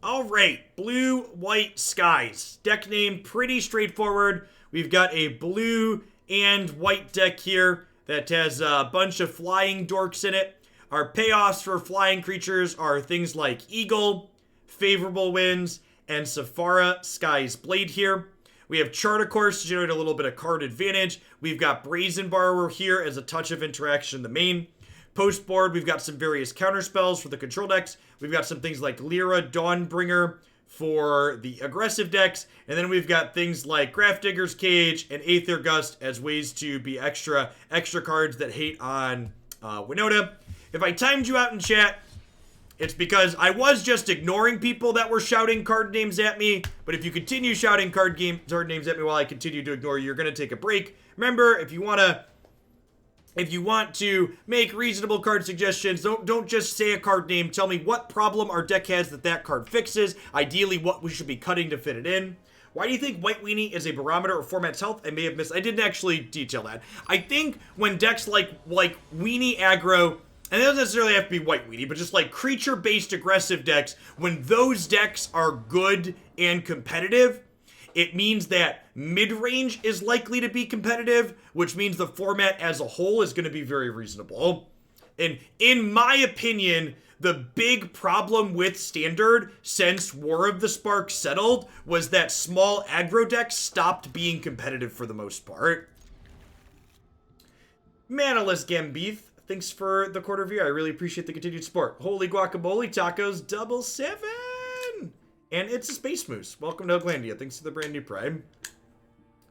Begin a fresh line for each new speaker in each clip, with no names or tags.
All right, blue, white skies. Deck name pretty straightforward. We've got a blue and white deck here that has a bunch of flying dorks in it. Our payoffs for flying creatures are things like Eagle, Favorable Winds, and Safara Sky's Blade here. We have Chart, of course, to generate a little bit of card advantage. We've got Brazen Borrower here as a touch of interaction in the main. Post board, we've got some various counter spells for the control decks. We've got some things like Lyra Dawnbringer for the aggressive decks. And then we've got things like Grafdigger's Cage and Aether Gust as ways to be extra cards that hate on Winota. If I timed you out in chat, it's because I was just ignoring people that were shouting card names at me. But if you continue shouting card names at me while I continue to ignore you, you're going to take a break. Remember, if you want to make reasonable card suggestions, don't just say a card name. Tell me what problem our deck has that card fixes. Ideally, what we should be cutting to fit it in. Why do you think White Weenie is a barometer of format's health? I may have missed. I didn't actually detail that. I think when decks like Weenie aggro, and it doesn't necessarily have to be White Weenie, but just like creature-based aggressive decks, when those decks are good and competitive, it means that mid-range is likely to be competitive, which means the format as a whole is going to be very reasonable. And in my opinion, the big problem with Standard since War of the Spark settled was that small aggro decks stopped being competitive for the most part. Manaless Gambith, thanks for the quarter view. I really appreciate the continued support. Holy guacamole tacos, 777! And it's a Space Moose. Welcome to Oaklandia. Thanks for the brand new Prime.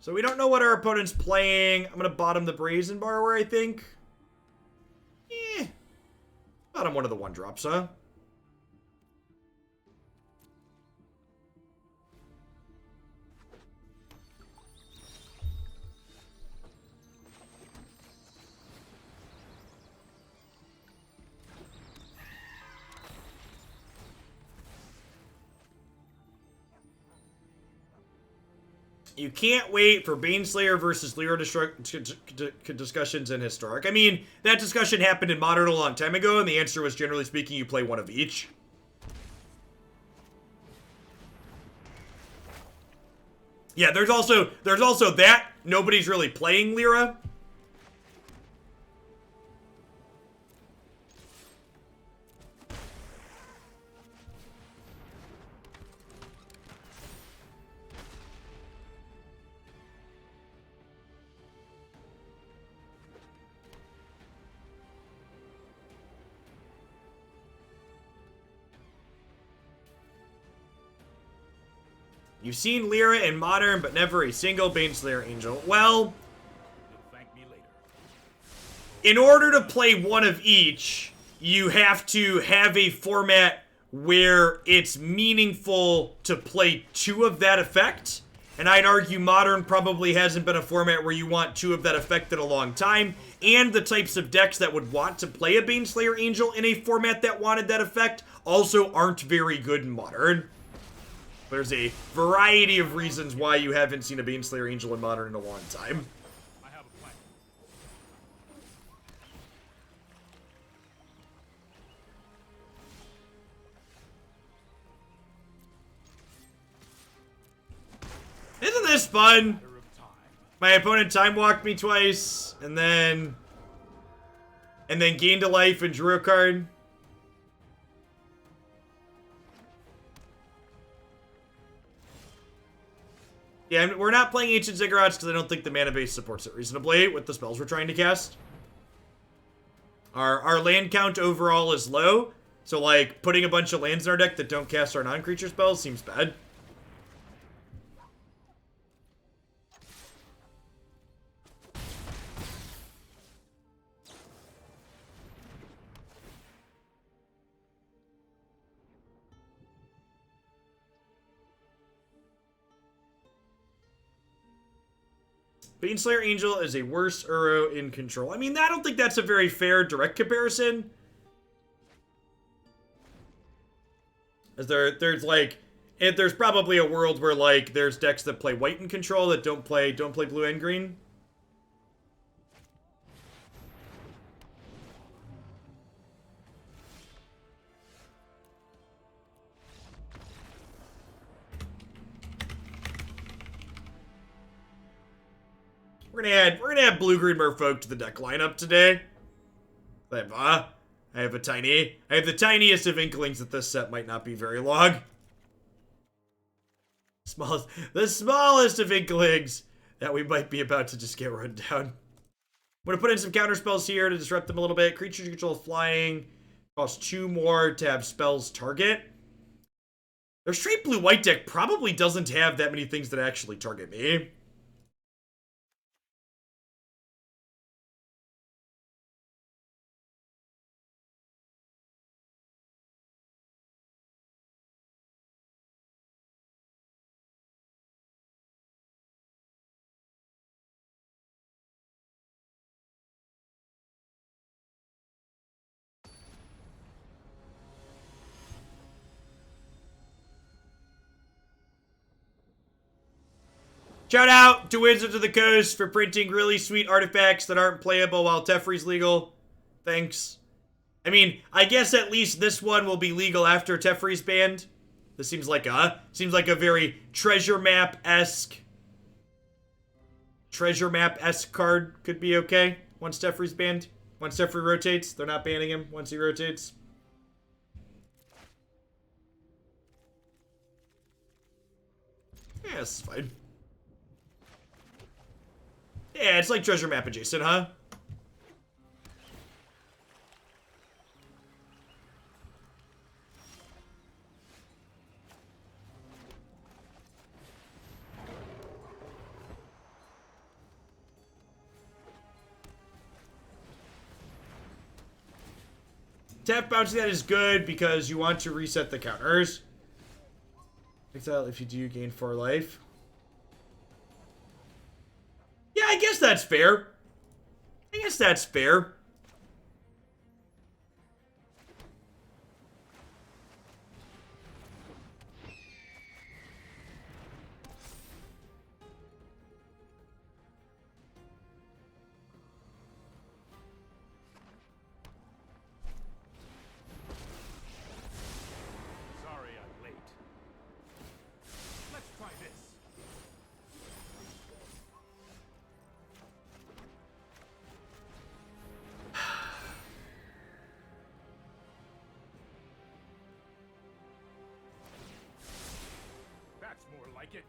So we don't know what our opponent's playing. I'm going to bottom the Brazen Borrower, I think. Bottom one of the 1-drops, huh? You can't wait for Baneslayer versus Lyra discussions in Historic. I mean, that discussion happened in Modern a long time ago, and the answer was, generally speaking, you play one of each. Yeah, there's also that. Nobody's really playing Lyra. You've seen Lyra in Modern, but never a single Baneslayer Angel. Well, in order to play one of each, you have to have a format where it's meaningful to play two of that effect. And I'd argue Modern probably hasn't been a format where you want two of that effect in a long time. And the types of decks that would want to play a Baneslayer Angel in a format that wanted that effect also aren't very good in Modern. There's a variety of reasons why you haven't seen a Baneslayer Angel in Modern in a long time. I have a plan. Isn't this fun? My opponent time walked me twice, and then gained a life and drew a card. Yeah, we're not playing Ancient Ziggurats because I don't think the mana base supports it reasonably with the spells we're trying to cast. Our land count overall is low, so like putting a bunch of lands in our deck that don't cast our non-creature spells seems bad. Baneslayer Angel is a worse Uro in control. I mean, I don't think that's a very fair direct comparison. As there's probably a world where like there's decks that play white in control that don't play blue and green. We're gonna add blue-green merfolk to the deck lineup today. I have the tiniest of inklings that this set might not be very long. The smallest of inklings that we might be about to just get run down. I'm gonna put in some counter spells here to disrupt them a little bit. Creatures you control flying. Cost 2 more to have spells target. Their straight blue-white deck probably doesn't have that many things that actually target me. Shout out to Wizards of the Coast for printing really sweet artifacts that aren't playable while Teferi's legal. Thanks. I mean, I guess at least this one will be legal after Teferi's banned. This seems like a very treasure map-esque card could be okay once Teferi's banned. Once Teferi rotates, they're not banning him once he rotates. Yeah, it's fine. Yeah, it's like treasure map adjacent, huh? Tap bouncing that is good because you want to reset the counters. Exile if you do gain 4 life. Yeah, I guess that's fair.
Sorry I'm late. Let's try this. That's more like it.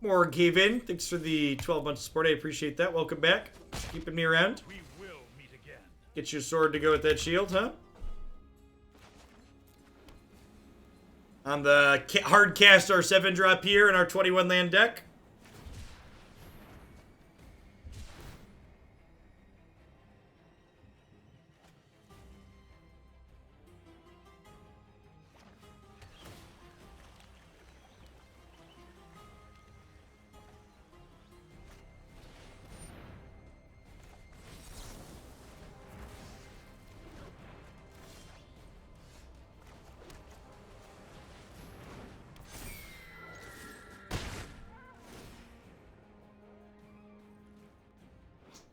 Morgaven, thanks for the 12 months of support. I appreciate that. Welcome back. Just keeping me around.
We will meet again.
Get your sword to go with that shield, huh? On the hard cast our 7-drop here in our 21 land deck.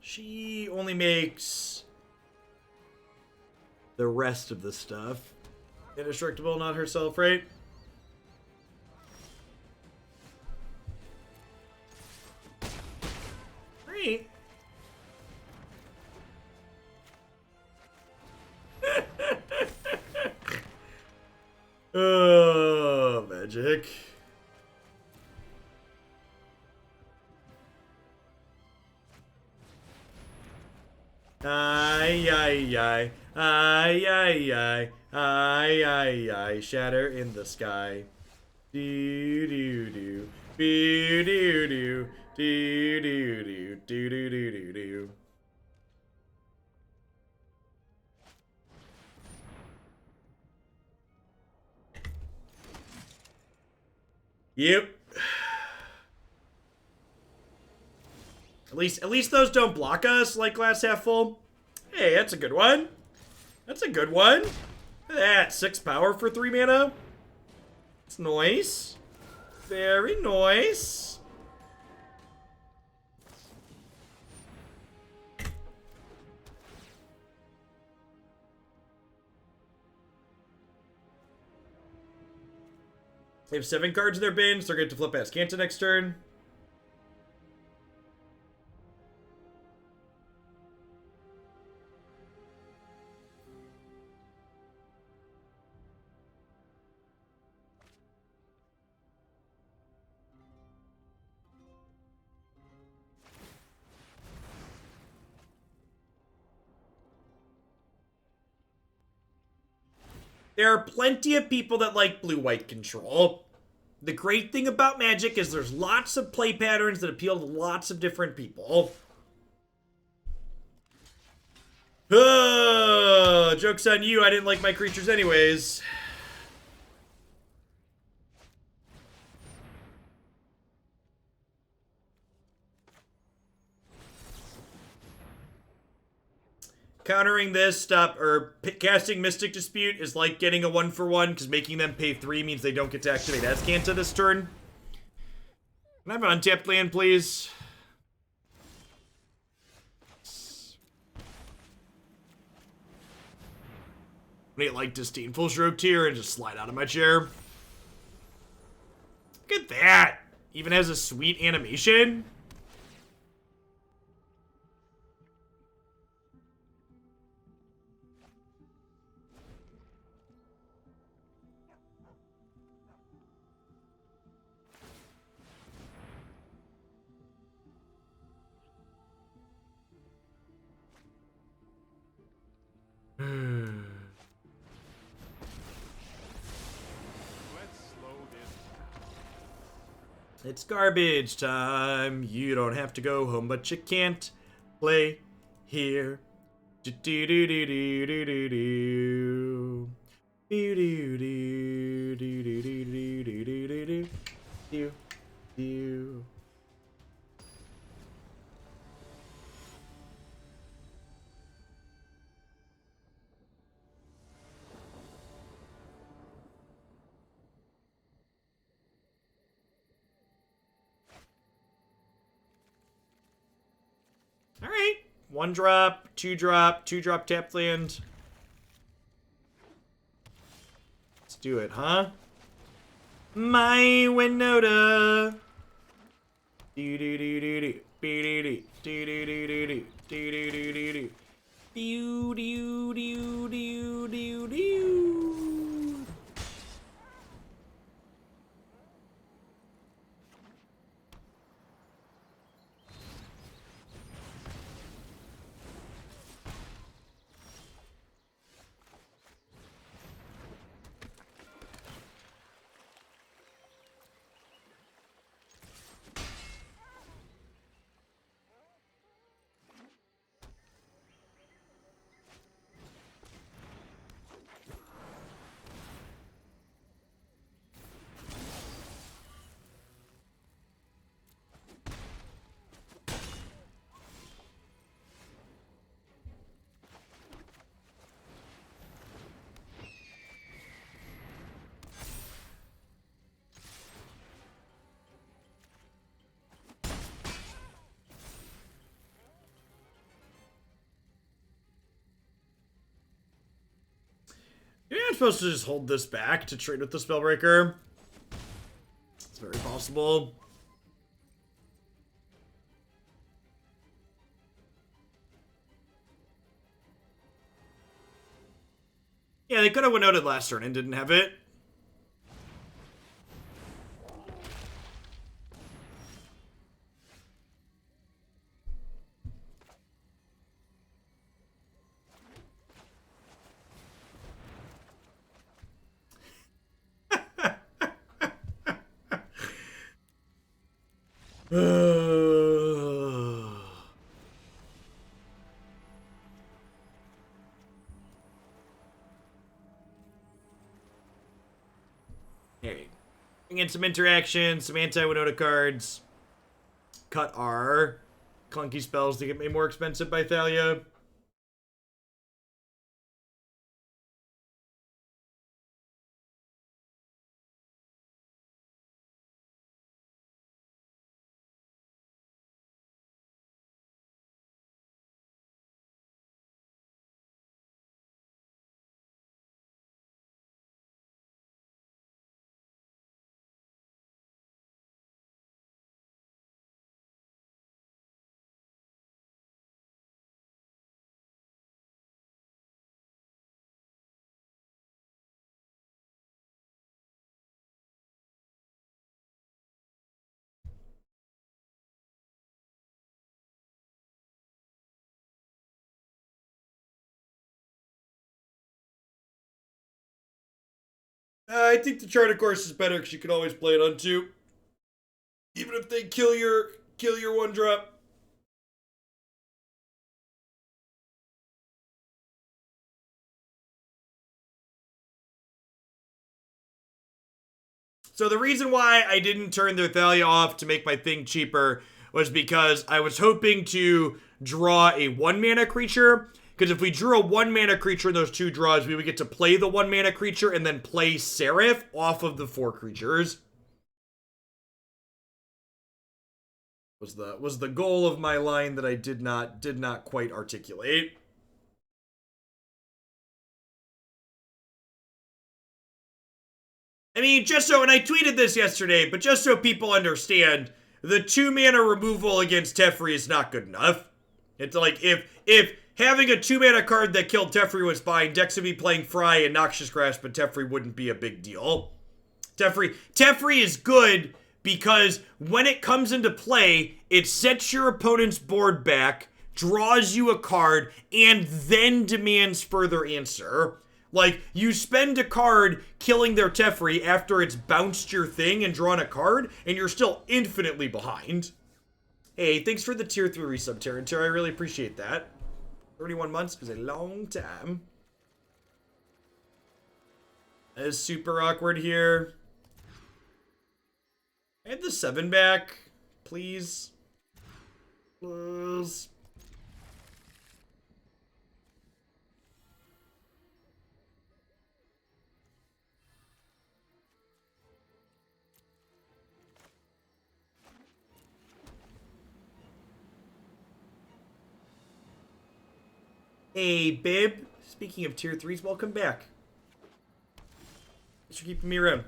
She only makes the rest of the stuff. Indestructible, not herself, right? Great. Oh, magic. Ay, ay, ay. Ay, ay, ay. Ay, ay, ay. Shatter in the sky. Do, do, do. Do, do, do. Do, do, do. Do, do, do, do, do. Yep. At least those don't block us like glass half full. Hey, that's a good one. That's a good one. Look at that. 6 power for 3 mana. It's nice. Very nice. They have 7 cards in their bin, so they're going to flip past Kanta next turn. There are plenty of people that like blue-white control. The great thing about Magic is there's lots of play patterns that appeal to lots of different people. Joke's on you, I didn't like my creatures anyways. Countering this, casting Mystic Dispute is like getting a 1-for-1, because making them pay 3 means they don't get to activate Azcanta this turn. Can I have an untapped land, please? I need like Disdainful Stroke here and just slide out of my chair. Look at that! Even has a sweet animation. It's garbage time. You don't have to go home, but you can't play here. Do do do do do do do do. Do do do do do do do do do do do do. All right, 1-drop, 2-drop, 2-drop tap land. Let's do it, huh? My Winota. Do do do do do do do do do do do do do do do. Do do do do do do. Yeah, I'm supposed to just hold this back to trade with the Spellbreaker. It's very possible. Yeah, they could have went out it last turn and didn't have it. Hey, bring in some interaction, some anti-Winota cards. Cut our clunky spells to get me more expensive by Thalia. I think the Chart of Course is better because you can always play it on 2. Even if they kill your 1-drop. So the reason why I didn't turn the Thalia off to make my thing cheaper was because I was hoping to draw a 1-mana creature. Because if we drew a 1-mana creature in those 2 draws, we would get to play the 1-mana creature and then play Seraph off of the 4 creatures. Was the goal of my line that I did not quite articulate. I mean, just so, and I tweeted this yesterday, but just so people understand, the 2-mana removal against Teferi is not good enough. It's like, if having a 2-mana card that killed Teferi was fine, Dex would be playing Fry and Noxious Grasp, but Teferi wouldn't be a big deal. Teferi is good because when it comes into play, it sets your opponent's board back, draws you a card, and then demands further answer. Like, you spend a card killing their Teferi after it's bounced your thing and drawn a card, and you're still infinitely behind. Hey, thanks for the tier 3 resub, Terran. I really appreciate that. 31 months is a long time. That is super awkward here. I had the 7 back, please. Please. Hey, Bib. Speaking of tier 3s, welcome back. Thanks for keeping me around.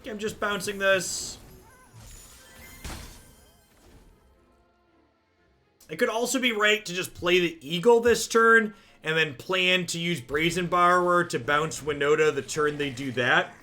I'm just bouncing this. I could also be right to just play the Eagle this turn and then plan to use Brazen Borrower to bounce Winota the turn they do that.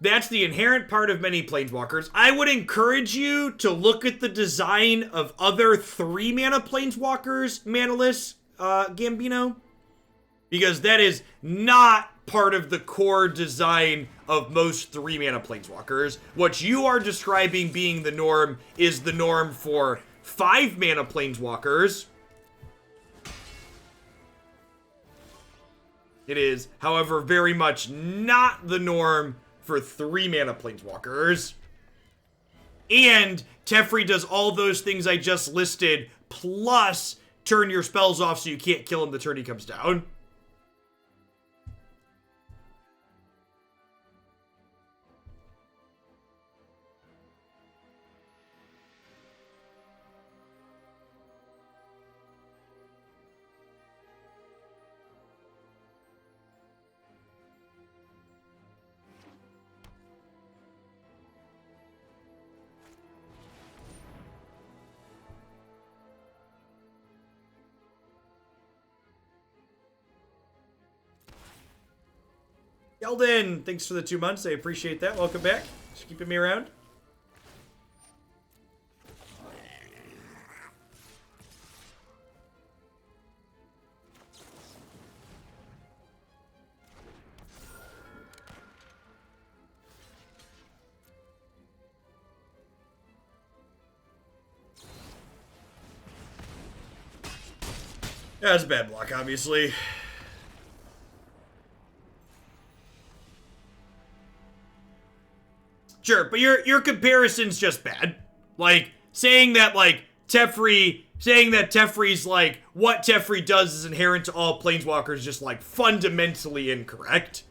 That's the inherent part of many Planeswalkers. I would encourage you to look at the design of other 3-mana Planeswalkers, Manaless, Gambino. Because that is not part of the core design of most 3-mana Planeswalkers. What you are describing being the norm is the norm for 5-mana Planeswalkers. It is, however, very much not the norm for 3-mana Planeswalkers. And Teferi does all those things I just listed, plus turn your spells off so you can't kill him the turn he comes down. Yeldon, thanks for the 2 months. I appreciate that. Welcome back. Just keeping me around. Yeah, it's a bad block, obviously. Sure, but your comparison's just bad. Like, saying that Teferi's like, what Teferi does is inherent to all Planeswalkers is just, like, fundamentally incorrect.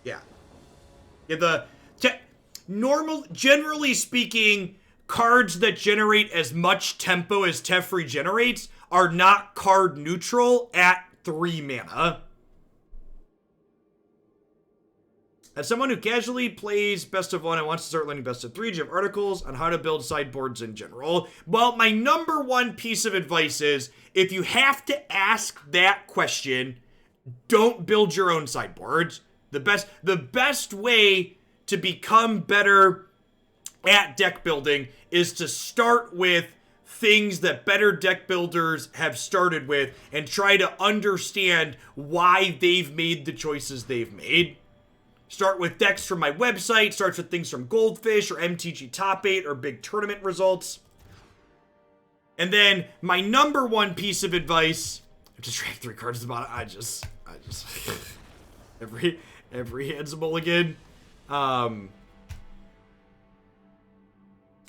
Yeah. Yeah, generally speaking, cards that generate as much tempo as Teferi generates are not card neutral at 3 mana. As someone who casually plays Best of 1 and wants to start learning Best of 3, do you have articles on how to build sideboards in general? Well, my number one piece of advice is, if you have to ask that question, don't build your own sideboards. The best way to become better at deck building is to start with things that better deck builders have started with and try to understand why they've made the choices they've made. Start with decks from my website, starts with things from Goldfish or MTG Top 8 or big tournament results. And then my number one piece of advice, I just drank 3 cards at the bottom. I just every hand's a mulligan.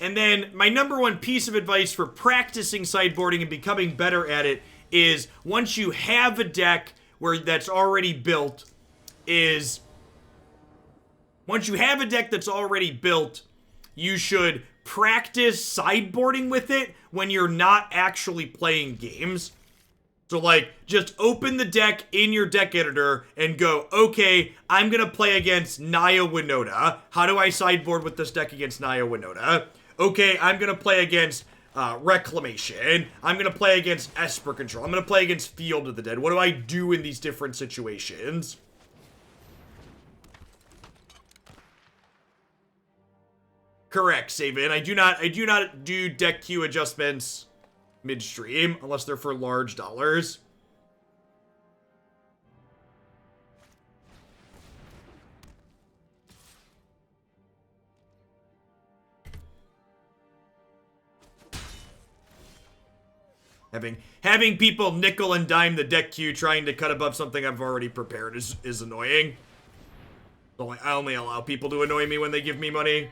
And then my number one piece of advice for practicing sideboarding and becoming better at it is, once you have a deck that's already built, you should practice sideboarding with it when you're not actually playing games. So, like, just open the deck in your deck editor and go, okay, I'm going to play against Naya Winota. How do I sideboard with this deck against Naya Winota? Okay, I'm going to play against Reclamation. I'm going to play against Esper Control. I'm going to play against Field of the Dead. What do I do in these different situations? Correct, Saban. I do not do deck queue adjustments midstream unless they're for large dollars. Having people nickel and dime the deck queue trying to cut above something I've already prepared is annoying. I only allow people to annoy me when they give me money.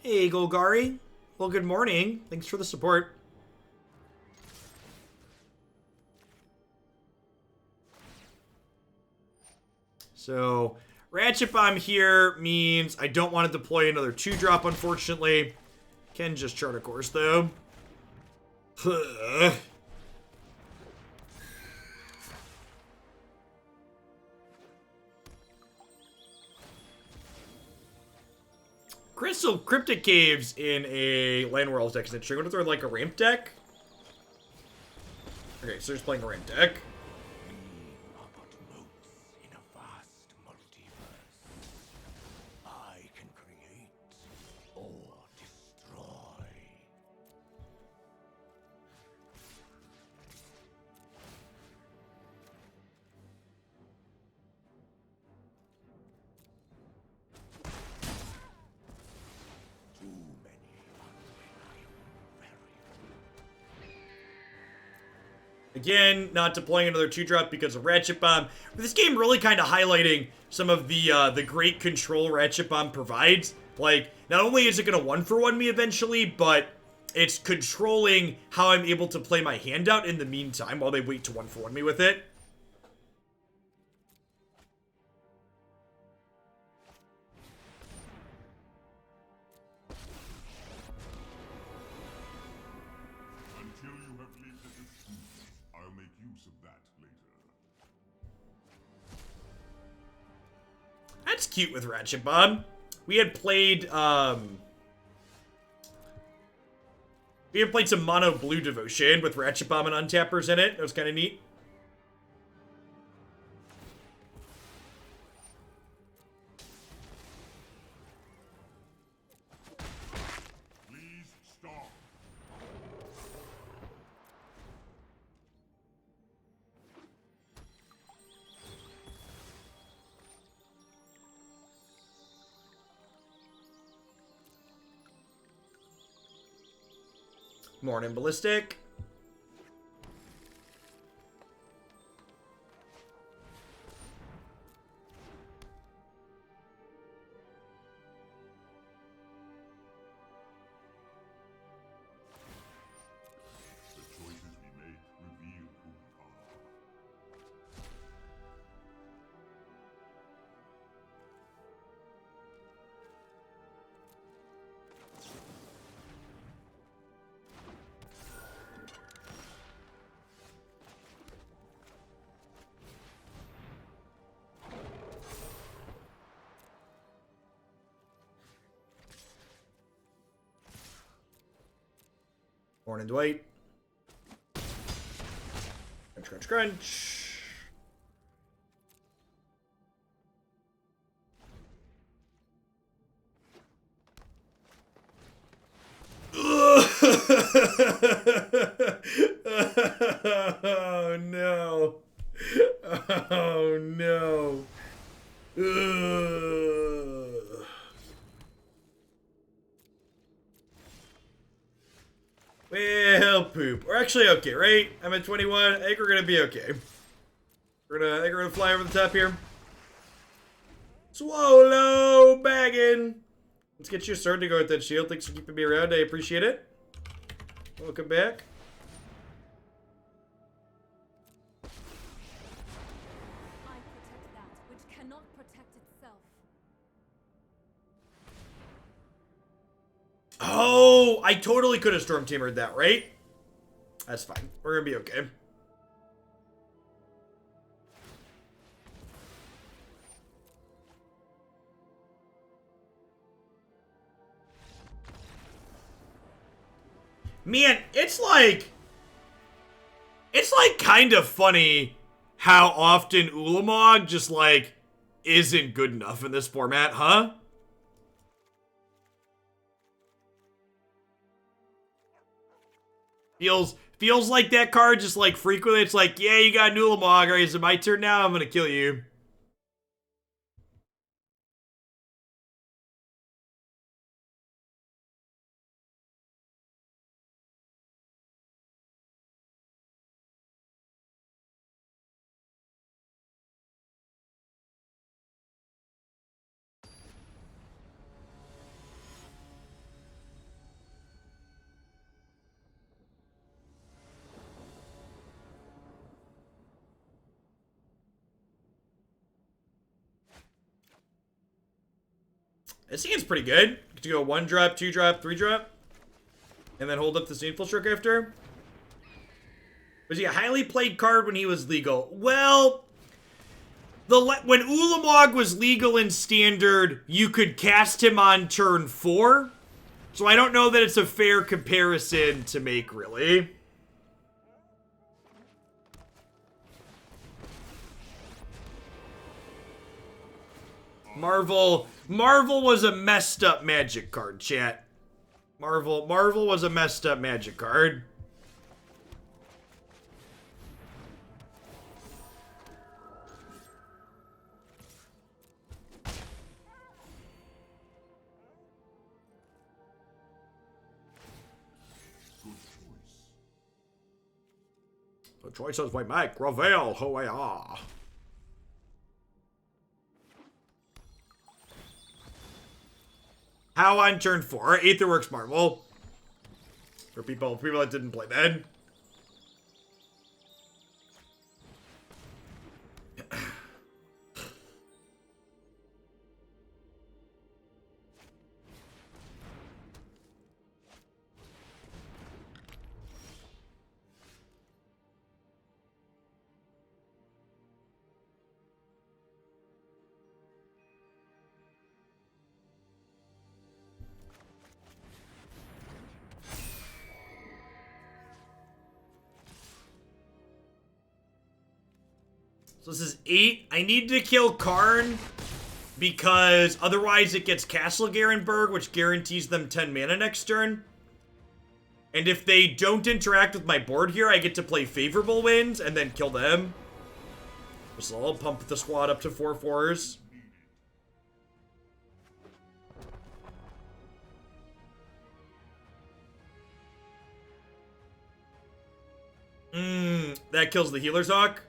Hey, Golgari. Well, good morning. Thanks for the support. So, Ratchet Bomb here means I don't want to deploy another 2-drop, unfortunately. Can just chart a course, though. Crystal Cryptic Caves in a Land Worlds deck. Is it true? What if they're like a ramp deck? Okay, so they're just playing a ramp deck.
We are but motes in a vast multiverse. I can create or destroy. Too many are when I am very.
Again, not deploying another 2-drop because of Ratchet Bomb. But this game really kind of highlighting some of the great control Ratchet Bomb provides. Like, not only is it going to 1-for-1 me eventually, but it's controlling how I'm able to play my hand out in the meantime while they wait to 1-for-1 me with it.
Until you have lived as a student, I'll make use of that later.
That's cute with Ratchet Bomb. We had played some mono blue devotion with Ratchet Bomb and untappers in it. It was kind of neat.
Please stop.
Morning Ballistic. Horn and Dwight. Crunch, crunch, crunch. Oh no. Oh no. Ugh. Well, poop. We're actually okay, right? I'm at 21. I think we're gonna be okay. I think we're gonna fly over the top here. Swallow bagging. Let's get you started to go with that shield. Thanks for keeping me around. I appreciate it. Welcome back.
I protect that which cannot protect itself.
Oh, I totally could have Stormtamered that, right? That's fine. We're gonna be okay. Man, it's like kind of funny how often Ulamog just like isn't good enough in this format, huh? Feels like that card just like frequently it's like, yeah, you got an Ulamog, alright, is it my turn now? I'm gonna kill you. This seems pretty good. To go 1 drop, 2 drop, 3 drop. And then hold up the Disdainful Stroke after. Was he a highly played card when he was legal? Well, when Ulamog was legal in Standard, you could cast him on turn 4. So I don't know that it's a fair comparison to make, really. Marvel was a messed up Magic card, chat. Marvel was a messed up Magic card. The choices we make reveal who we are. How on turn 4? Aetherworks Marvel. For people that didn't play that. So this is 8. I need to kill Karn because otherwise it gets Castle Garenberg, which guarantees them 10 mana next turn. And if they don't interact with my board here, I get to play favorable wins and then kill them. So I'll pump the squad up to 4/4s. That kills the Healer's Hawk.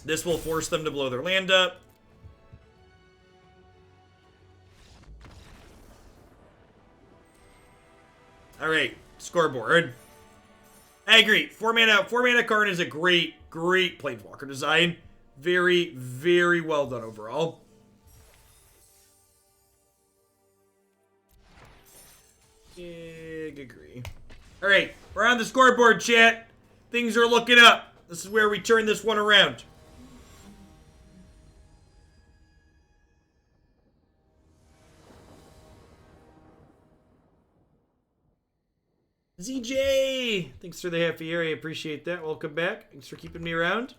This will force them to blow their land up. Alright, scoreboard. I agree. 4 mana Karn is a great Planeswalker design. Very, very well done overall. Big agree. Alright, we're on the scoreboard, chat. Things are looking up. This is where we turn this one around. ZJ! Thanks for the half a year. I appreciate that. Welcome back. Thanks for keeping me around.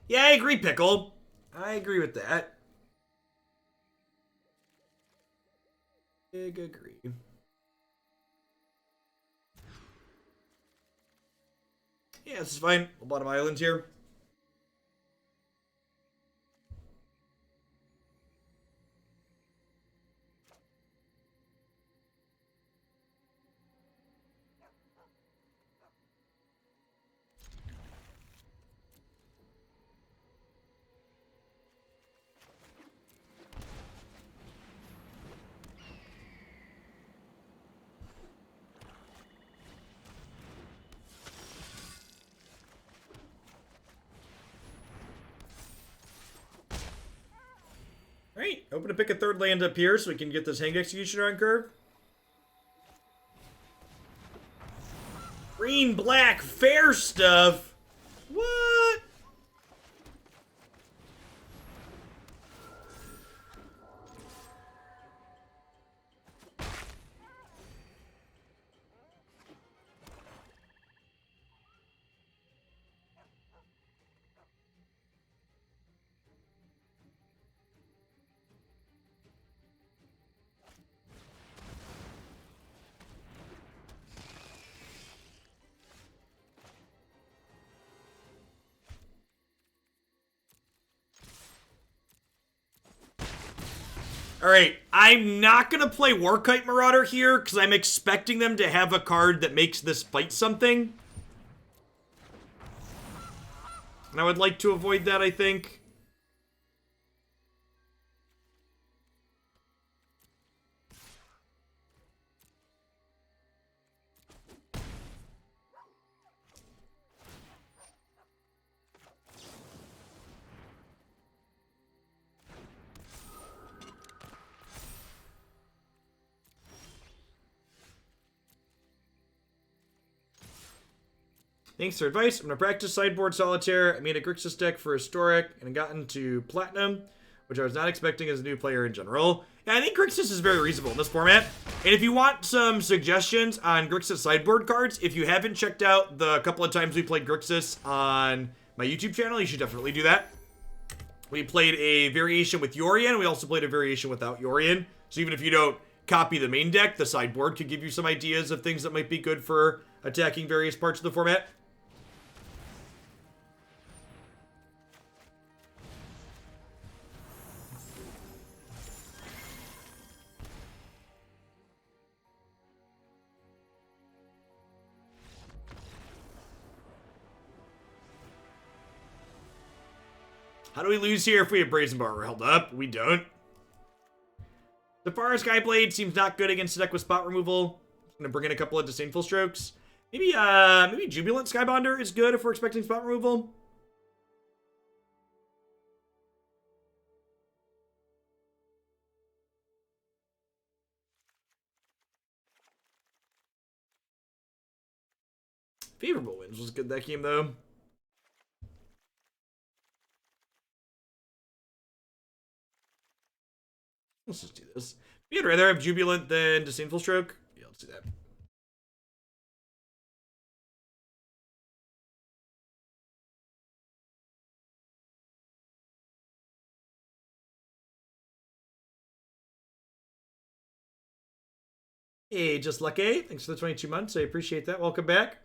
Yeah, I agree, Pickle. I agree with that. Big agree. Yeah, this is fine. Bottom island here. Alright, hoping to pick a third land up here so we can get this Hang Executioner on curve. Green, black, fair stuff. What? Alright, I'm not going to play Warkite Marauder here because I'm expecting them to have a card that makes this fight something. And I would like to avoid that, I think. Thanks for advice. I'm going to practice sideboard solitaire. I made a Grixis deck for Historic and got into Platinum, which I was not expecting as a new player in general. Yeah, I think Grixis is very reasonable in this format. And if you want some suggestions on Grixis sideboard cards, if you haven't checked out the couple of times we played Grixis on my YouTube channel, you should definitely do that. We played a variation with Yorion. We also played a variation without Yorion. So even if you don't copy the main deck, the sideboard could give you some ideas of things that might be good for attacking various parts of the format. How do we lose here if we have Brazen Borrower held up? We don't. Safari Skyblade seems not good against a deck with spot removal. I'm gonna bring in a couple of Disdainful Strokes. Maybe Jubilant Skybonder is good if we're expecting spot removal. Favorable Winds was good that game though. Let's just do this. You'd rather have Jubilant than Disdainful Stroke? Yeah, let's do that. Hey, Just Lucky. Thanks for the 22 months. I appreciate that. Welcome back.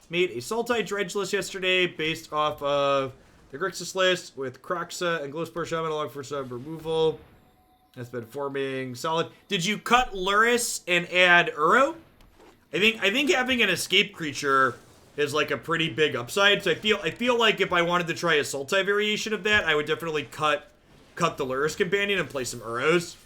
Made a Sultai Dredge list yesterday based off of the Grixis list with Kroxa and Glowspore Shaman along for some removal. That's been forming solid. Did you cut Luris and add Uro? I think having an escape creature is like a pretty big upside. So I feel like if I wanted to try a Sultai variation of that, I would definitely cut the Lyra's Companion and play some Uros.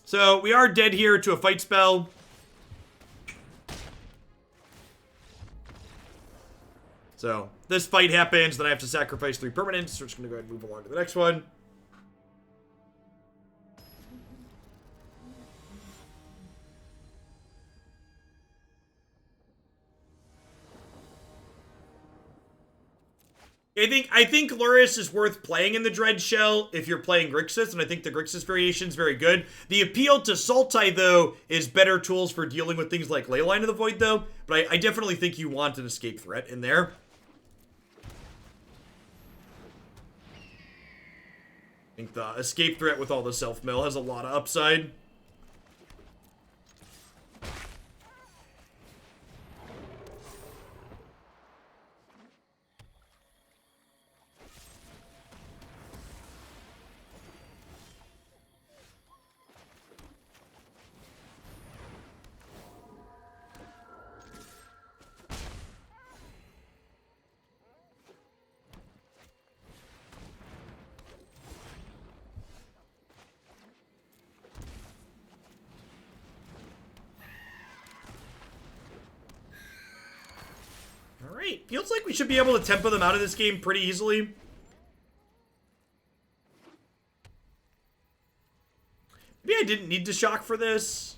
So we are dead here to a fight spell. So this fight happens, then I have to sacrifice 3 permanents. So we're just going to go ahead and move along to the next one. I think Luris is worth playing in the Dread Shell if you're playing Grixis, and I think the Grixis variation is very good. The appeal to Sultai, though, is better tools for dealing with things like Leyline of the Void, though. But I definitely think you want an escape threat in there. I think the escape threat with all the self-mill has a lot of upside. Alright, feels like we should be able to tempo them out of this game pretty easily. Maybe I didn't need to shock for this.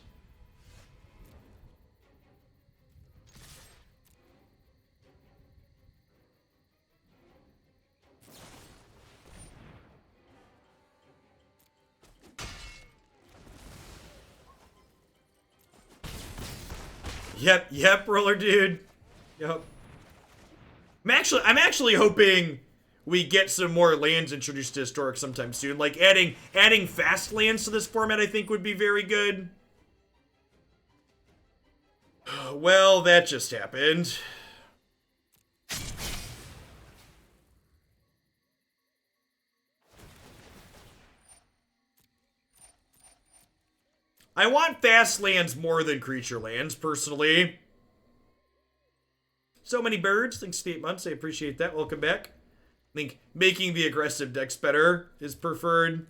Yep, roller dude. Yep. I'm actually hoping we get some more lands introduced to Historic sometime soon. Like adding fast lands to this format I think would be very good. Well, that just happened. I want fast lands more than creature lands, personally. So many birds. Thanks to 8 months. I appreciate that. Welcome back. I think making the aggressive decks better is preferred.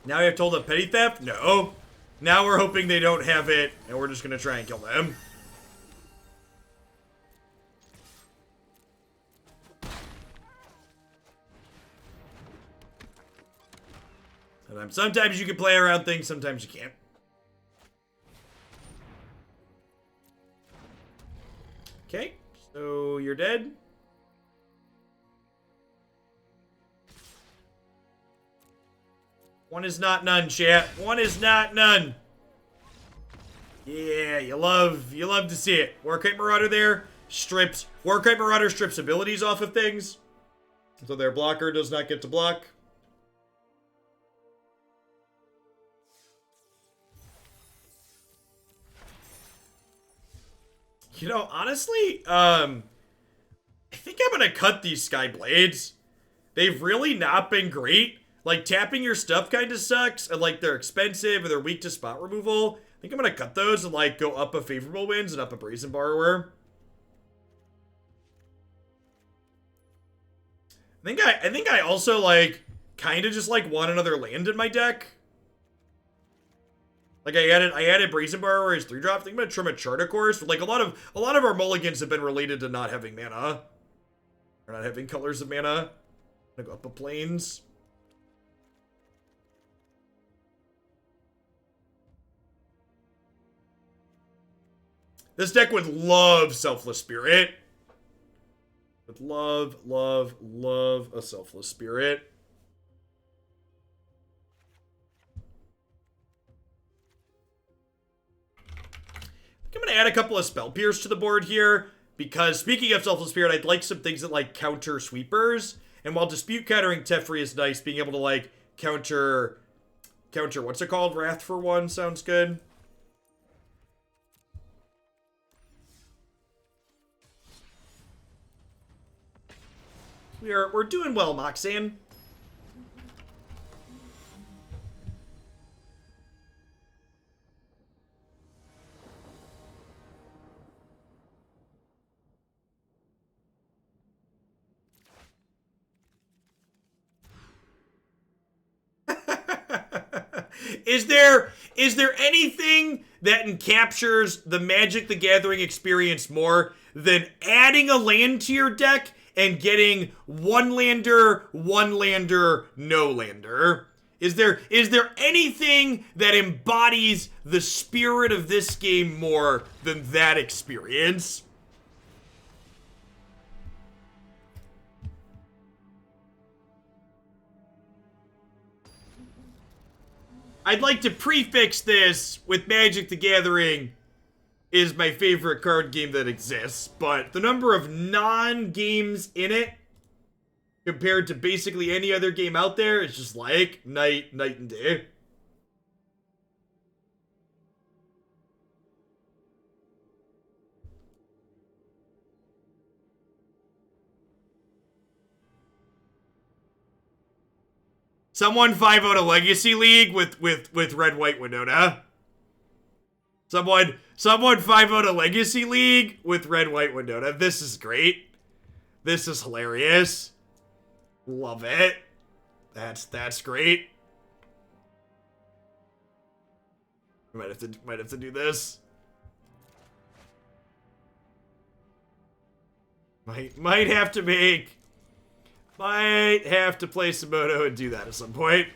Now we have told of petty theft? No. Now we're hoping they don't have it, and we're just gonna try and kill them. And sometimes you can play around things, sometimes you can't. Okay, so you're dead. One is not none, chat. One is not none. Yeah, you love to see it. Warkite Marauder there Warkite Marauder strips abilities off of things. So their blocker does not get to block. You know, honestly, I think I'm gonna cut these Sky Blades. They've really not been great. Like, tapping your stuff kind of sucks, and, like, they're expensive, and they're weak to spot removal. I think I'm gonna cut those and, like, go up a Favorable Winds and up a Brazen Borrower. I think I also, like, kind of just, like, want another land in my deck. Like I added Brazen Borrower as 3-drop. I think I'm gonna trim a chart, of course. Like a lot of our mulligans have been related to not having mana. Or not having colors of mana. I'm gonna go up the plains. This deck would love Selfless Spirit. Would love, love, love a Selfless Spirit. I'm gonna add a couple of Spell Pierce to the board here, because speaking of Selfless Spirit, I'd like some things that like counter sweepers. And while Dispute countering Teferi is nice, being able to like counter what's it called? Wrath for 1 sounds good. We're doing well, Moxan. Is there anything that encaptures the Magic the Gathering experience more than adding a land to your deck and getting one lander, no lander? Is there anything that embodies the spirit of this game more than that experience? I'd like to prefix this with Magic the Gathering is my favorite card game that exists, but the number of non-games in it compared to basically any other game out there is just like night and day. Someone 5-0 a Legacy League with red-white Winona. Someone 5-0 a Legacy League with red-white Winona. This is great. This is hilarious. Love it. That's great. Might have to do this. Might have to play Simoto and do that at some point.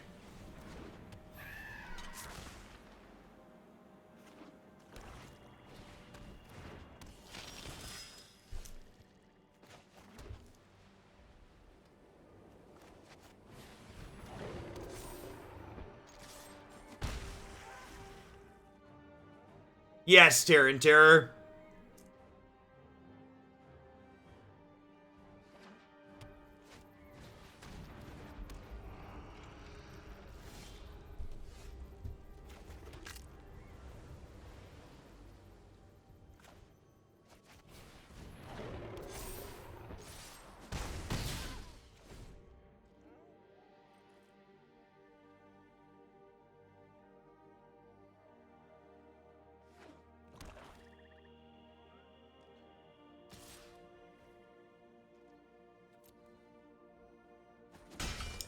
Yes, Terran Terror.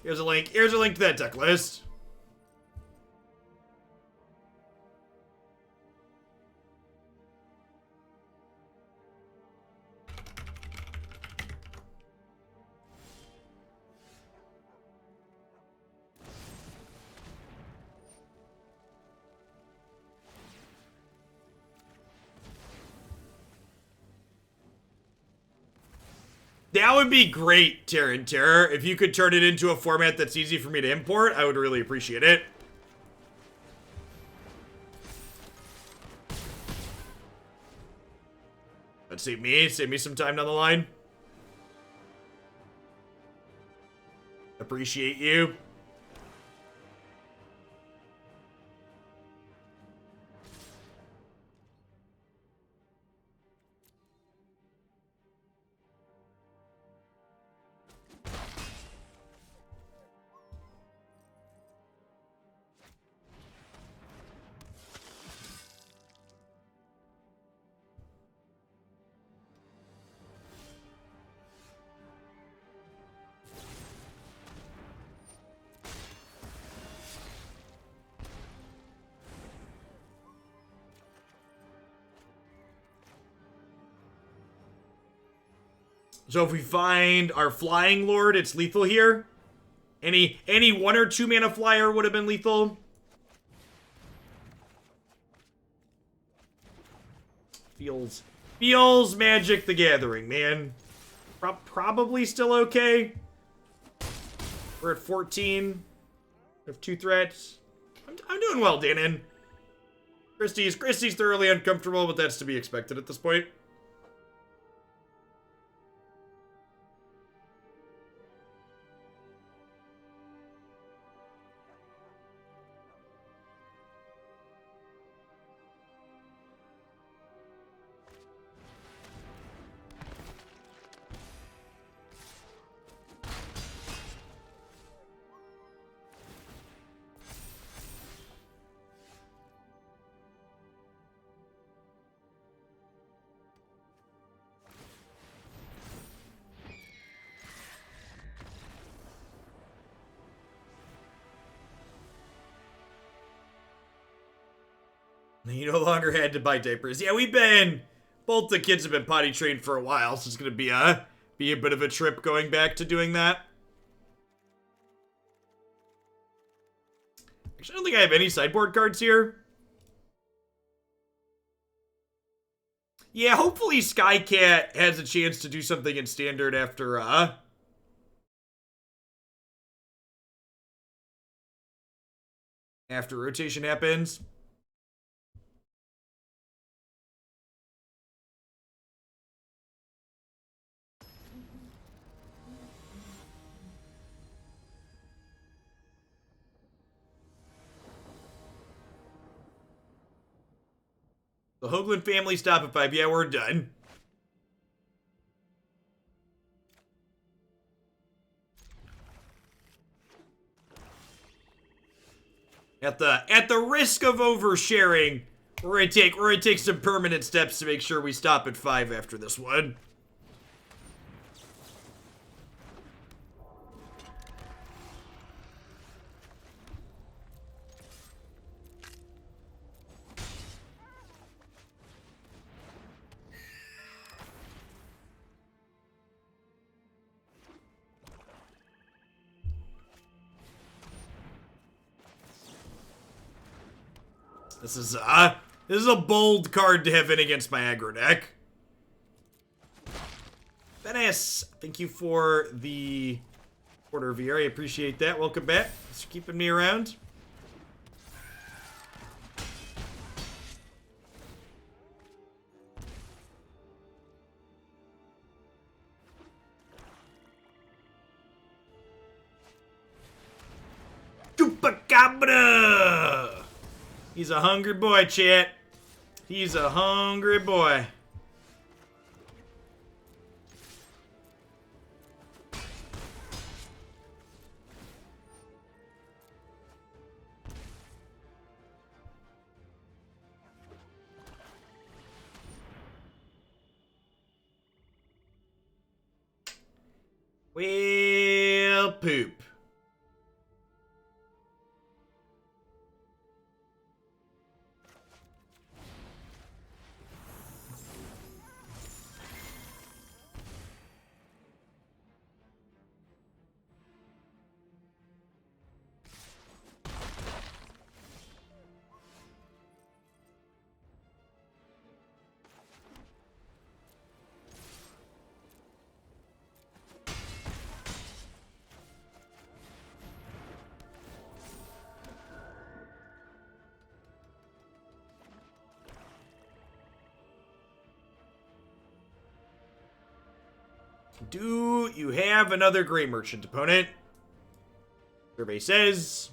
Here's a link. Here's a link to that deck list. That would be great, Terran Terror. If you could turn it into a format that's easy for me to import, I would really appreciate it. That'd save me some time down the line. Appreciate you. So if we find our Flying Lord, it's lethal here. Any 1 or 2 mana flyer would have been lethal. Feels Magic the Gathering, man. Probably still okay. We're at 14. We have 2 threats. I'm doing well, Danon. Christie's thoroughly uncomfortable, but that's to be expected at this point. You no longer had to buy diapers. Yeah, both the kids have been potty trained for a while, so it's gonna be a bit of a trip going back to doing that. Actually, I don't think I have any sideboard cards here. Yeah, hopefully Skycat has a chance to do something in Standard after rotation happens. The Hoagland family stop at 5. Yeah, we're done. At the risk of oversharing, we're gonna take some permanent steps to make sure we stop at 5 after this one. This is a bold card to have in against my aggro deck. Venice, thank you for the order, VR. I appreciate that. Welcome back. Thanks for keeping me around. Chupacabra! He's a hungry boy, chat. He's a hungry boy. Well, poop. Do you have another Grey Merchant opponent? Survey says.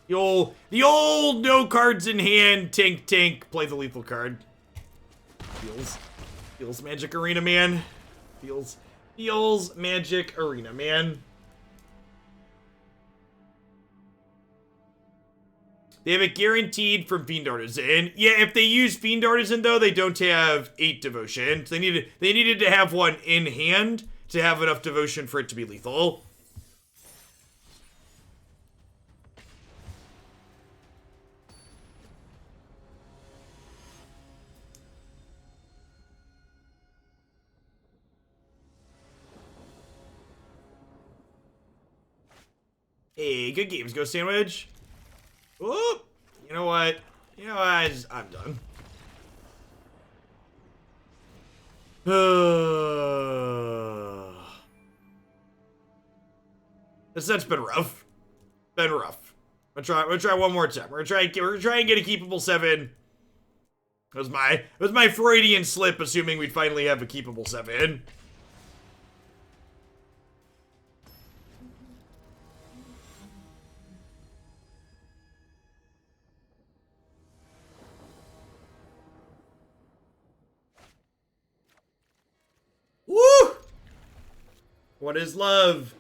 The old no cards in hand, tank, play the lethal card. Feels Magic Arena, man. Feels Magic Arena, man. They have it guaranteed from Fiend Artisan. Yeah, if they use Fiend Artisan, though, they don't have 8 devotion. So they needed to have one in hand to have enough devotion for it to be lethal. Hey, good games, Go Sandwich. Whoop. You know what? You know what? I'm done. This set's been rough. Been rough. We're gonna try one more time. We're gonna try and get a keepable 7. It was my Freudian slip, assuming we'd finally have a keepable 7. Woo! What is love?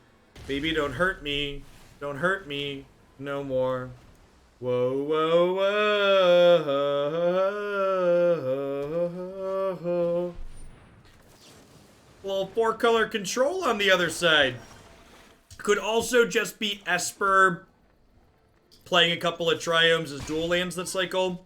Baby, don't hurt me. Don't hurt me no more. Whoa, whoa, whoa. Little 4-color control on the other side. Could also just be Esper playing a couple of triomes as dual lands that cycle.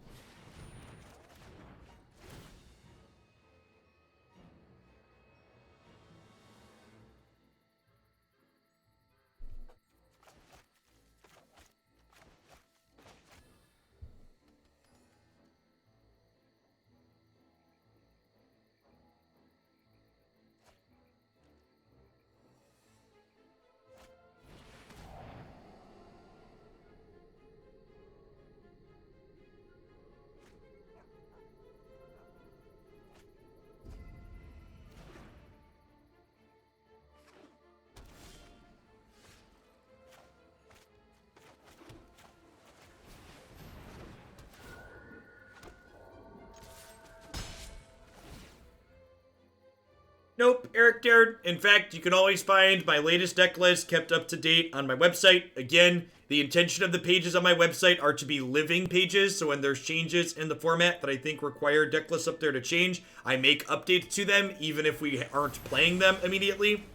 Nope, Eric dared. In fact, you can always find my latest deck list kept up to date on my website. Again, the intention of the pages on my website are to be living pages, so when there's changes in the format that I think require deck lists up there to change, I make updates to them, even if we aren't playing them immediately.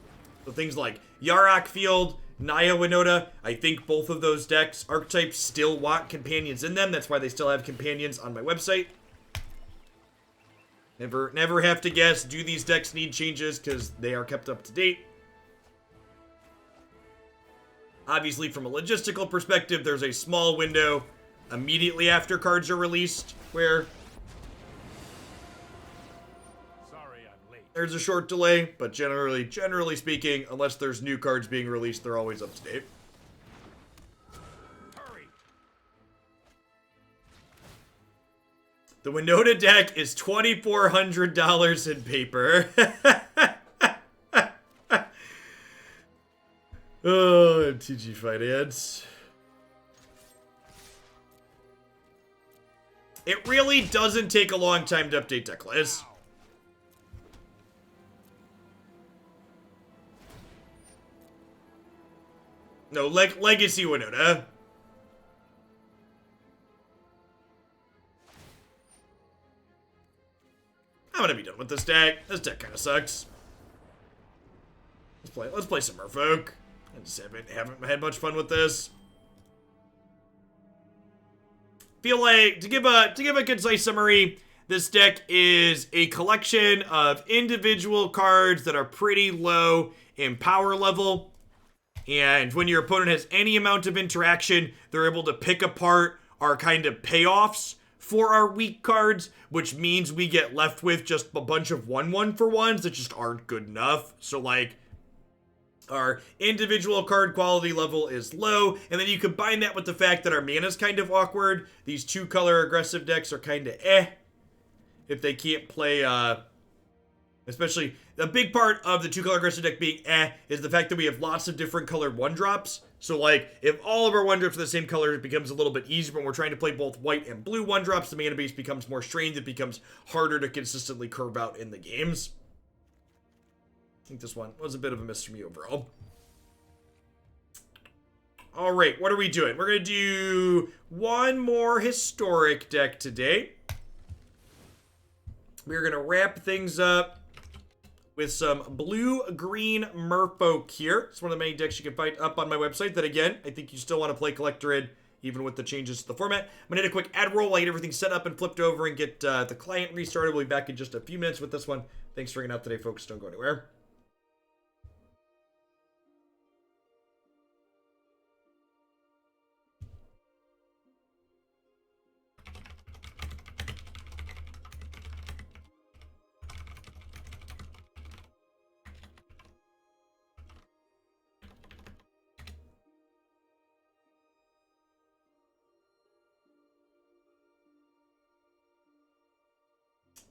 So things like Yarok Field, Naya Winota, I think both of those decks, archetypes, still want companions in them. That's why they still have companions on my website. Never have to guess, do these decks need changes, because they are kept up to date. Obviously, from a logistical perspective, there's a small window immediately after cards are released, where
Sorry I'm late.
there's a short delay, but generally speaking, unless there's new cards being released, they're always up to date. The Winota deck is $2,400 in paper. Oh, MTG Finance. It really doesn't take a long time to update deck lists. No, Legacy Winota. I'm gonna be done with this deck. This deck kind of sucks. Let's play some Merfolk. I just haven't had much fun with this. Feel like to give a concise summary, this deck is a collection of individual cards that are pretty low in power level. And when your opponent has any amount of interaction, they're able to pick apart our kind of payoffs for our weak cards, which means we get left with just a bunch of 1/1 for ones that just aren't good enough. So like, our individual card quality level is low, and then you combine that with the fact that our mana's kind of awkward. These 2-color aggressive decks are kind of if they can't play, especially, the big part of the 2-color aggressive deck being is the fact that we have lots of different colored 1-drops. So like, if all of our 1-drops are the same color, it becomes a little bit easier. When we're trying to play both white and blue 1-drops, the mana base becomes more strained. It becomes harder to consistently curve out in the games. I think this one was a bit of a miss for me overall. Alright, what are we doing? We're going to do one more historic deck today. We're going to wrap things up with some blue-green Merfolk here. It's one of the many decks you can find up on my website that, again, I think you still want to play Collector in, even with the changes to the format. I'm going to hit a quick ad roll while I get everything set up and flipped over and get the client restarted. We'll be back in just a few minutes with this one. Thanks for hanging out today, folks. Don't go anywhere.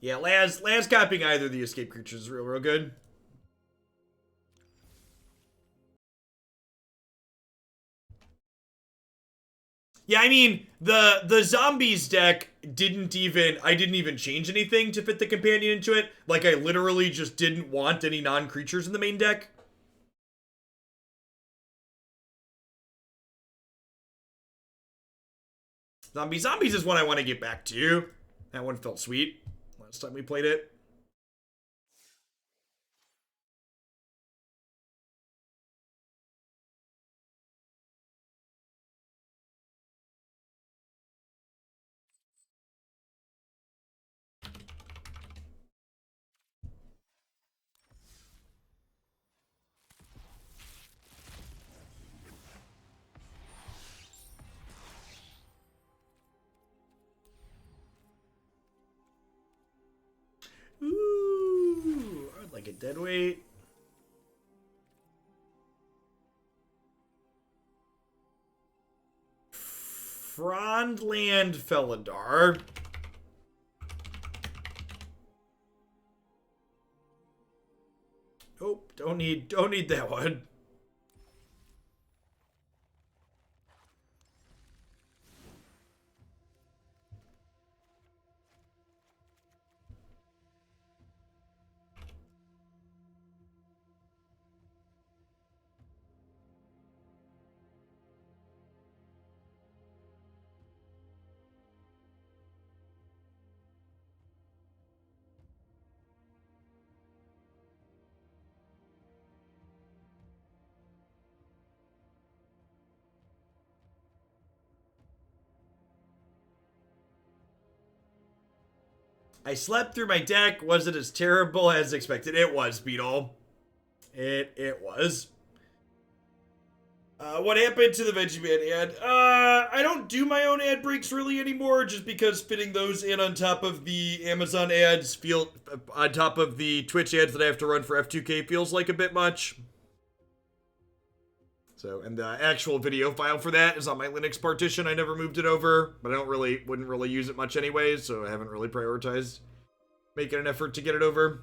Yeah, Laz copying either of the escape creatures is real good. Yeah, I mean, the zombies deck I didn't even change anything to fit the companion into it. Like, I literally just didn't want any non-creatures in the main deck. Zombies is one I want to get back to. That one felt sweet last time we played it. Ooh, I'd like a deadweight. Frondland Felidar. Oh, don't need that one. I slept through my deck. Was it as terrible as expected? It was, Beetle. It was. What happened to the Vegemite ad? I don't do my own ad breaks really anymore, just because fitting those in on top of the Amazon ads on top of the Twitch ads that I have to run for F2K feels like a bit much. So, and the actual video file for that is on my Linux partition. I never moved it over, but I wouldn't really use it much anyways, so I haven't really prioritized making an effort to get it over.